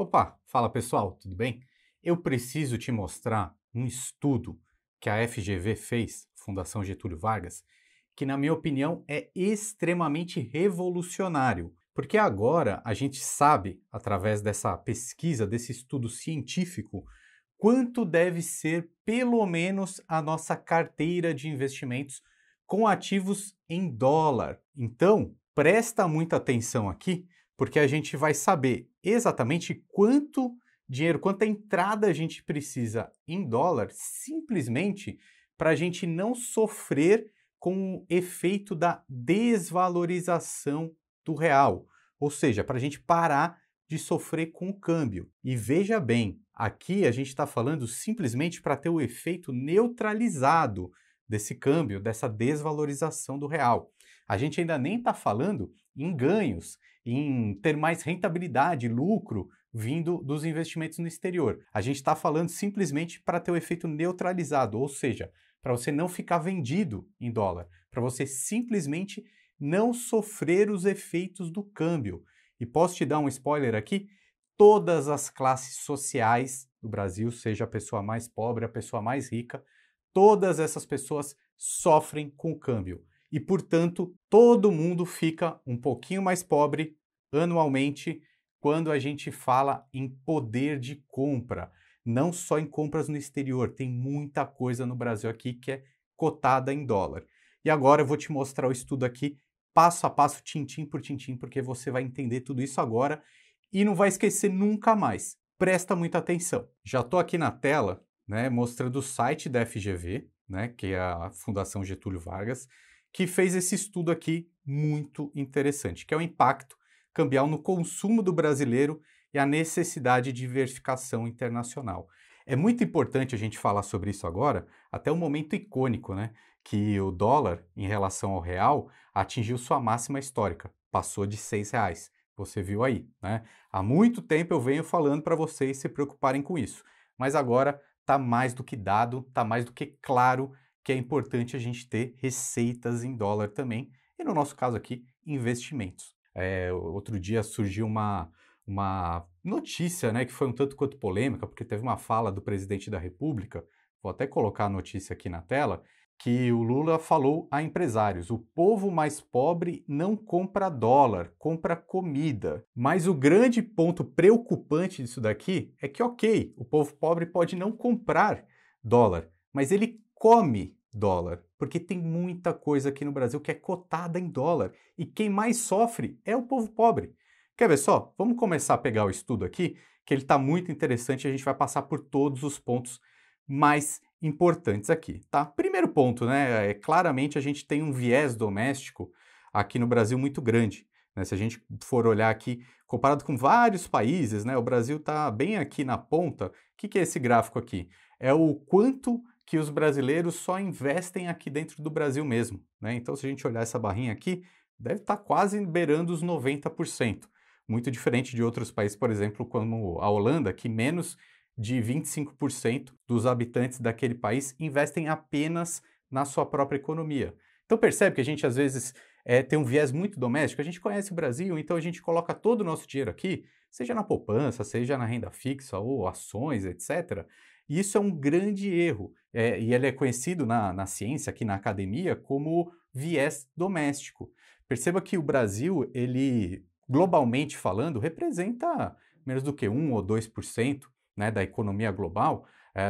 Opa, fala pessoal, tudo bem? Eu preciso te mostrar um estudo que a FGV fez, Fundação Getúlio Vargas, que na minha opinião é extremamente revolucionário, porque agora a gente sabe, através dessa pesquisa, desse estudo científico, quanto deve ser pelo menos a nossa carteira de investimentos com ativos em dólar. Então, presta muita atenção aqui, porque a gente vai saber exatamente quanto dinheiro, quanta entrada a gente precisa em dólar, simplesmente para a gente não sofrer com o efeito da desvalorização do real. Ou seja, para a gente parar de sofrer com o câmbio. E veja bem, aqui a gente está falando simplesmente para ter o efeito neutralizado desse câmbio, dessa desvalorização do real. A gente ainda nem está falando em ganhos, em ter mais rentabilidade, lucro vindo dos investimentos no exterior. A gente está falando simplesmente para ter o efeito neutralizado, ou seja, para você não ficar vendido em dólar, para você simplesmente não sofrer os efeitos do câmbio. E posso te dar um spoiler aqui? Todas as classes sociais do Brasil, seja a pessoa mais pobre, a pessoa mais rica, todas essas pessoas sofrem com o câmbio. E, portanto, todo mundo fica um pouquinho mais pobre anualmente quando a gente fala em poder de compra. Não só em compras no exterior, tem muita coisa no Brasil aqui que é cotada em dólar. E agora eu vou te mostrar o estudo aqui, passo a passo, tintim por tintim, porque você vai entender tudo isso agora e não vai esquecer nunca mais. Presta muita atenção. Já estou aqui na tela, né, mostrando o site da FGV, né, que é a Fundação Getúlio Vargas, que fez esse estudo aqui muito interessante, que é o impacto cambial no consumo do brasileiro e a necessidade de diversificação internacional. É muito importante a gente falar sobre isso agora, até um momento icônico, né? Que o dólar, em relação ao real, atingiu sua máxima histórica, passou de R$ 6. Você viu aí, né? Há muito tempo eu venho falando para vocês se preocuparem com isso, mas agora está mais do que dado, está mais do que claro que é importante a gente ter receitas em dólar também, e no nosso caso aqui, investimentos. Outro dia surgiu uma notícia, né, que foi um tanto quanto polêmica, porque teve uma fala do presidente da República, vou até colocar a notícia aqui na tela, que o Lula falou a empresários: o povo mais pobre não compra dólar, compra comida. Mas o grande ponto preocupante disso daqui é que, ok, o povo pobre pode não comprar dólar, mas ele come dólar, porque tem muita coisa aqui no Brasil que é cotada em dólar. E quem mais sofre é o povo pobre. Quer ver só? Vamos começar a pegar o estudo aqui, que ele está muito interessante e a gente vai passar por todos os pontos mais importantes aqui, tá? Primeiro ponto, né? Claramente a gente tem um viés doméstico aqui no Brasil muito grande, né? Se a gente for olhar aqui, comparado com vários países, né? O Brasil está bem aqui na ponta. O que é esse gráfico aqui? É o quanto que os brasileiros só investem aqui dentro do Brasil mesmo, né? Então, se a gente olhar essa barrinha aqui, deve estar quase beirando os 90%. Muito diferente de outros países, por exemplo, como a Holanda, que menos de 25% dos habitantes daquele país investem apenas na sua própria economia. Então percebe que a gente às vezes tem um viés muito doméstico, a gente conhece o Brasil, então a gente coloca todo o nosso dinheiro aqui, seja na poupança, seja na renda fixa ou ações, etc. E isso é um grande erro, e ele é conhecido na ciência, aqui na academia, como viés doméstico. Perceba que o Brasil, ele, globalmente falando, representa menos do que 1 ou 2%, né, da economia global,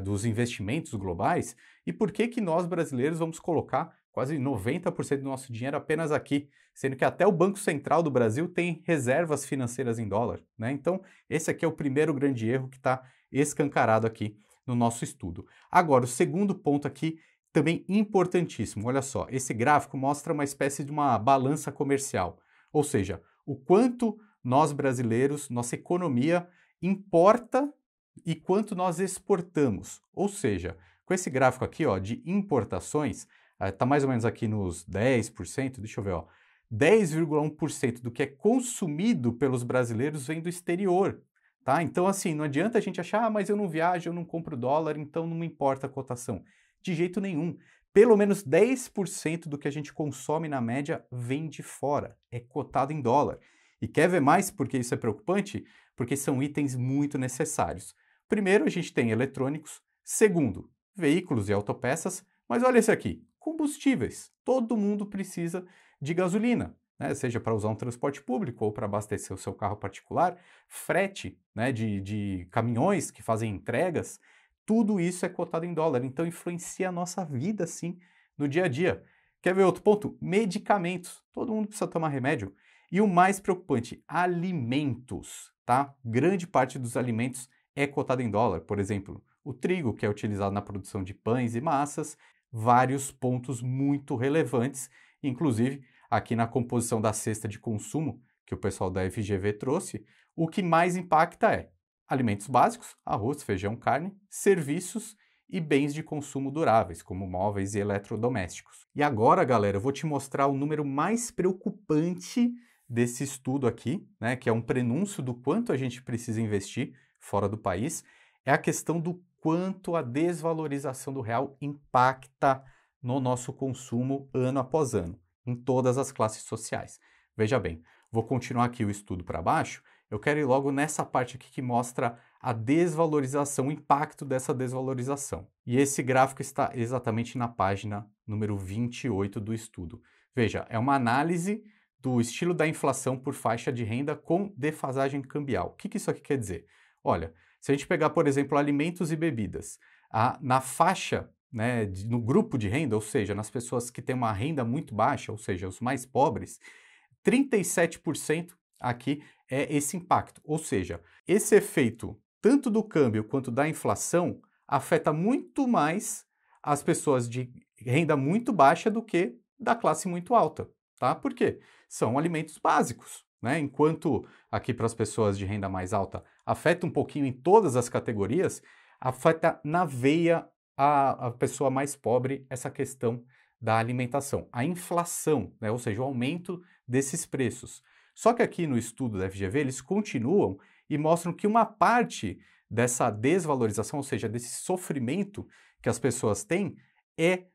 dos investimentos globais, e por que que nós brasileiros vamos colocar quase 90% do nosso dinheiro apenas aqui, sendo que até o Banco Central do Brasil tem reservas financeiras em dólar, né? Então, esse aqui é o primeiro grande erro que está escancarado aqui no nosso estudo. Agora, o segundo ponto aqui, também importantíssimo, olha só, esse gráfico mostra uma espécie de uma balança comercial, ou seja, o quanto nós brasileiros, nossa economia importa e quanto nós exportamos. Ou seja, com esse gráfico aqui, ó, de importações, está mais ou menos aqui nos 10%, deixa eu ver, ó, 10,1% do que é consumido pelos brasileiros vem do exterior, tá? Então, assim, não adianta a gente achar, ah, mas eu não viajo, eu não compro dólar, então não me importa a cotação. De jeito nenhum. Pelo menos 10% do que a gente consome na média vem de fora, é cotado em dólar. E quer ver mais porque isso é preocupante? porque são itens muito necessários. Primeiro, a gente tem eletrônicos. Segundo, veículos e autopeças. Mas olha esse aqui, combustíveis. Todo mundo precisa de gasolina, né? Seja para usar um transporte público ou para abastecer o seu carro particular. Frete, né, de caminhões que fazem entregas. Tudo isso é cotado em dólar, então influencia a nossa vida, sim, no dia a dia. Quer ver outro ponto? Medicamentos. Todo mundo precisa tomar remédio. E o mais preocupante, alimentos, tá? Grande parte dos alimentos é cotado em dólar. Por exemplo, o trigo, que é utilizado na produção de pães e massas, vários pontos muito relevantes, inclusive aqui na composição da cesta de consumo que o pessoal da FGV trouxe, o que mais impacta é alimentos básicos, arroz, feijão, carne, serviços e bens de consumo duráveis, como móveis e eletrodomésticos. E agora, galera, eu vou te mostrar o número mais preocupante desse estudo aqui, né, que é um prenúncio do quanto a gente precisa investir fora do país, é a questão do quanto a desvalorização do real impacta no nosso consumo ano após ano, em todas as classes sociais. Veja bem, vou continuar aqui o estudo para baixo, eu quero ir logo nessa parte aqui que mostra a desvalorização, o impacto dessa desvalorização. E esse gráfico está exatamente na página número 28 do estudo. Veja, é uma análise do estilo da inflação por faixa de renda com defasagem cambial. O que isso aqui quer dizer? Olha, se a gente pegar, por exemplo, alimentos e bebidas, na faixa, né, no grupo de renda, ou seja, nas pessoas que têm uma renda muito baixa, ou seja, os mais pobres, 37% aqui é esse impacto. Ou seja, esse efeito, tanto do câmbio quanto da inflação, afeta muito mais as pessoas de renda muito baixa do que da classe muito alta. Tá? Por quê? São alimentos básicos. Né? Enquanto aqui para as pessoas de renda mais alta afeta um pouquinho em todas as categorias, afeta na veia a pessoa mais pobre essa questão da alimentação, a inflação, né? Ou seja, o aumento desses preços. Só que aqui no estudo da FGV eles continuam e mostram que uma parte dessa desvalorização, ou seja, desse sofrimento que as pessoas têm, é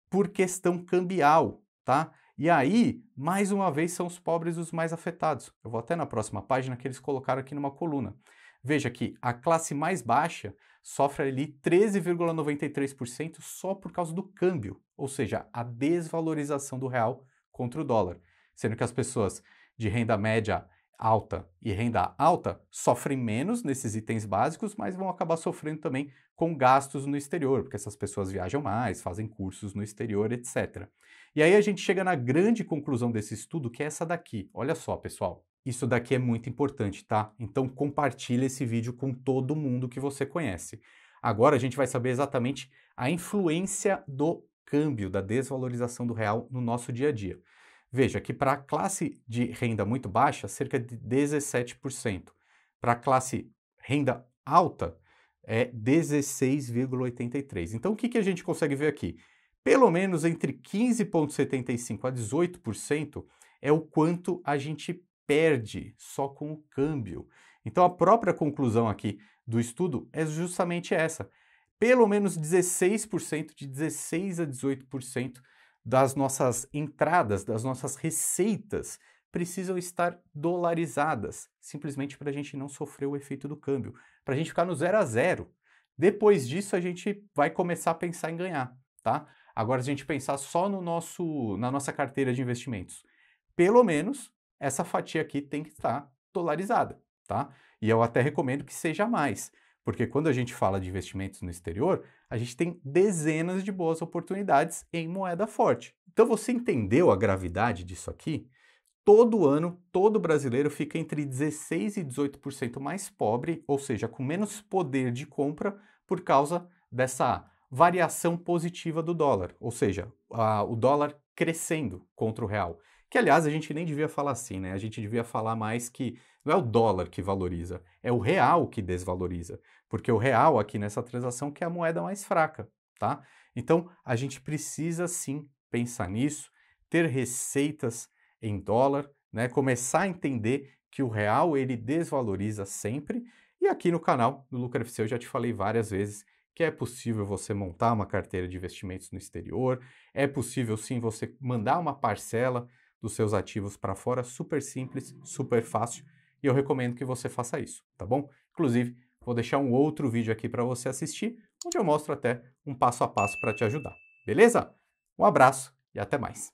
por questão cambial, tá? E aí, mais uma vez, são os pobres os mais afetados. Eu vou até na próxima página que eles colocaram aqui numa coluna. Veja que a classe mais baixa sofre ali 13,93% só por causa do câmbio, ou seja, a desvalorização do real contra o dólar. Sendo que as pessoas de renda média alta e renda alta sofrem menos nesses itens básicos, mas vão acabar sofrendo também com gastos no exterior, porque essas pessoas viajam mais, fazem cursos no exterior, etc. E aí a gente chega na grande conclusão desse estudo, que é essa daqui. Olha só, pessoal. Isso daqui é muito importante, tá? Então compartilhe esse vídeo com todo mundo que você conhece. Agora a gente vai saber exatamente a influência do câmbio, da desvalorização do real no nosso dia a dia. Veja que para a classe de renda muito baixa, cerca de 17%. Para a classe renda alta, é 16,83%. Então o que a gente consegue ver aqui? Pelo menos entre 15,75% a 18% é o quanto a gente perde só com o câmbio. Então a própria conclusão aqui do estudo é justamente essa. Pelo menos 16%, de 16% a 18% das nossas entradas, das nossas receitas, precisam estar dolarizadas, simplesmente para a gente não sofrer o efeito do câmbio, para a gente ficar no 0 a 0. Depois disso, a gente vai começar a pensar em ganhar, tá? Agora, a gente pensar só no na nossa carteira de investimentos. Pelo menos, essa fatia aqui tem que estar dolarizada, tá? E eu até recomendo que seja mais, porque quando a gente fala de investimentos no exterior, a gente tem dezenas de boas oportunidades em moeda forte. Então você entendeu a gravidade disso aqui? Todo ano, todo brasileiro fica entre 16% e 18% mais pobre, ou seja, com menos poder de compra por causa dessa variação positiva do dólar, ou seja, o dólar crescendo contra o real. Que, aliás, a gente nem devia falar assim, né? A gente devia falar mais que não é o dólar que valoriza, é o real que desvaloriza. Porque o real aqui nessa transação que é a moeda mais fraca, tá? Então, a gente precisa sim pensar nisso, ter receitas em dólar, né? Começar a entender que o real ele desvaloriza sempre. E aqui no canal, no Lucra FC, eu já te falei várias vezes que é possível você montar uma carteira de investimentos no exterior, é possível sim você mandar uma parcela dos seus ativos para fora, super simples, super fácil, e eu recomendo que você faça isso, tá bom? Inclusive, vou deixar um outro vídeo aqui para você assistir, onde eu mostro até um passo a passo para te ajudar, beleza? Um abraço e até mais!